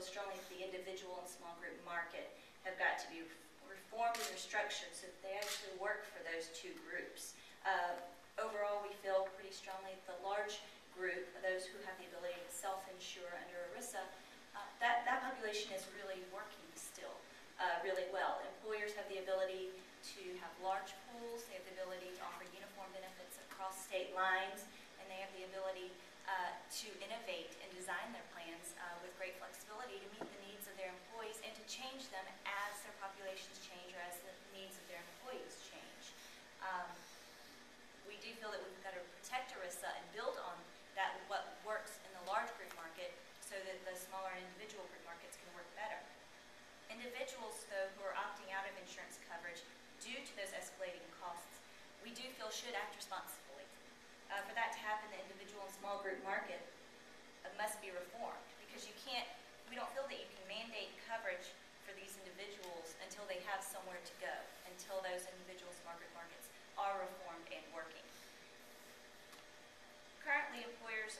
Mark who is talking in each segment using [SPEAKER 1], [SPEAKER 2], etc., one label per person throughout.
[SPEAKER 1] strongly that the individual and small group market have got to be reformed and restructured so that they actually work for those two groups. Overall, we feel pretty strongly that the large group, those who have the ability to self-insure under ERISA, that population is really working still really well. Employers have the ability to have large pools, they have the ability to offer uniform benefits across state lines, and they have the ability to innovate and design their plans with great flexibility to meet the needs of their employees and to change them as their populations change or as the needs of their employees change. We do feel that we've got to protect ERISA and build on that what works in the large group market so that the smaller and individual group markets can work better. Individuals, though, who are opting out of insurance coverage due to those escalating costs, we do feel should act responsibly. For that to happen, the individual and small group market must be reformed because we don't feel that you can mandate coverage for these individuals until they have somewhere to go, until those individual small group markets are reformed and working. Currently, employers,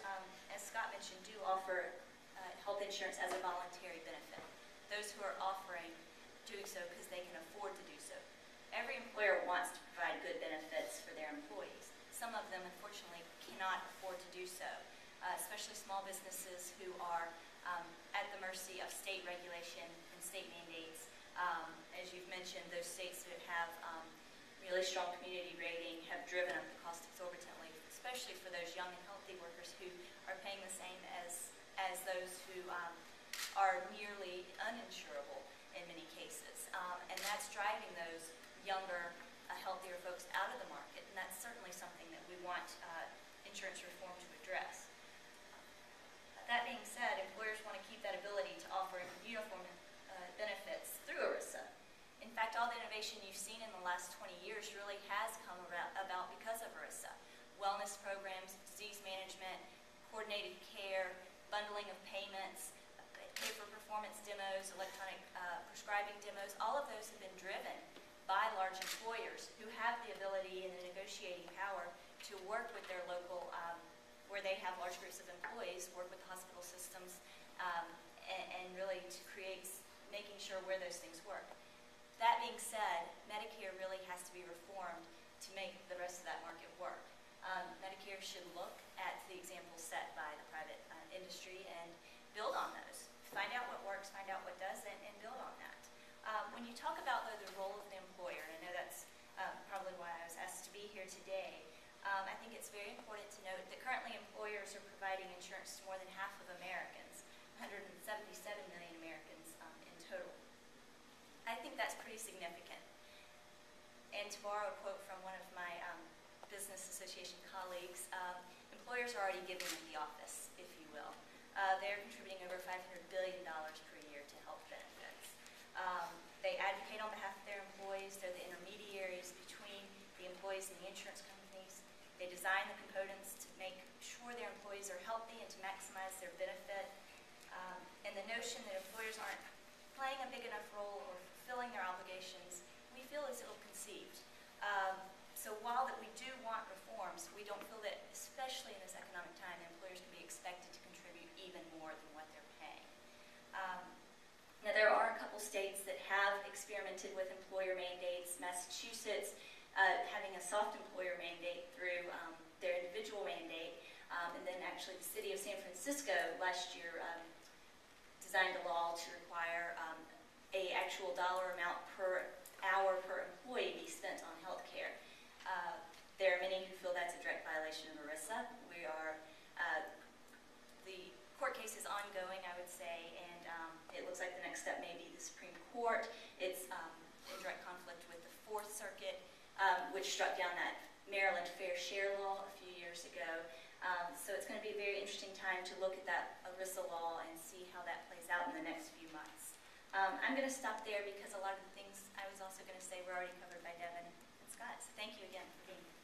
[SPEAKER 1] as Scott mentioned, do offer health insurance as a voluntary benefit. Those who are offering doing so because they can afford to do so. Every employer wants to provide good benefits for their employees. Some of them, unfortunately, cannot afford to do so, especially small businesses who are at the mercy of state regulation and state mandates. As you've mentioned, those states that have really strong community rating have driven up the cost exorbitantly, especially for those young and healthy workers who are paying the same as those who are nearly uninsurable in many cases. And that's driving those younger, healthier folks out of the market, and that's certainly something that we want insurance reform to address. That being said, employers want to keep that ability to offer uniform benefits through ERISA. In fact, all the innovation you've seen in the last 20 years really has come about because of ERISA. Wellness programs, disease management, coordinated care, bundling of payments, pay-for-performance demos, electronic prescribing demos, all of those have been driven by large employers who have the ability and the negotiating power to work with their local, where they have large groups of employees, work with the hospital systems, and really to create, making sure where those things work. That being said, Medicare really has to be reformed to make the rest of that market work. Medicare should look at the examples set by the private industry and build on those. Find out what works, find out what doesn't, and build on that. When you talk about the role of the employer, and I know that's probably why I was asked to be here today, I think it's very important to note that currently employers are providing insurance to more than half of Americans, 177 million Americans in total. I think that's pretty significant. And to borrow a quote from one of my business association colleagues, employers are already giving in the office, if you will. They're contributing over $500 billion per year to health benefits. They advocate on behalf of their employees. They're the intermediaries between the employees and the insurance companies. They design the components to make sure their employees are healthy and to maximize their benefit. And the notion that employers aren't playing a big enough role or fulfilling their obligations, we feel is ill-conceived. So while that we do want reforms, we don't feel that, especially in this economic time, employers can be expected to contribute even more than what they're paying. Now, there are a couple states that have experimented with employer mandates. Massachusetts having a soft employer mandate through their individual mandate, and then actually the city of San Francisco last year designed a law to require a actual dollar amount per hour per employee be spent on health care. There are many who feel that's a direct violation of ERISA. The court case is ongoing, I would say, and it looks like the next step may be the Supreme Court. It's in direct conflict with the Fourth Circuit, which struck down that Maryland Fair Share law a few years ago. So it's going to be a very interesting time to look at that ERISA law and see how that plays out in the next few months. I'm going to stop there because a lot of the things I was also going to say were already covered by Devin and Scott. So thank you again for being here.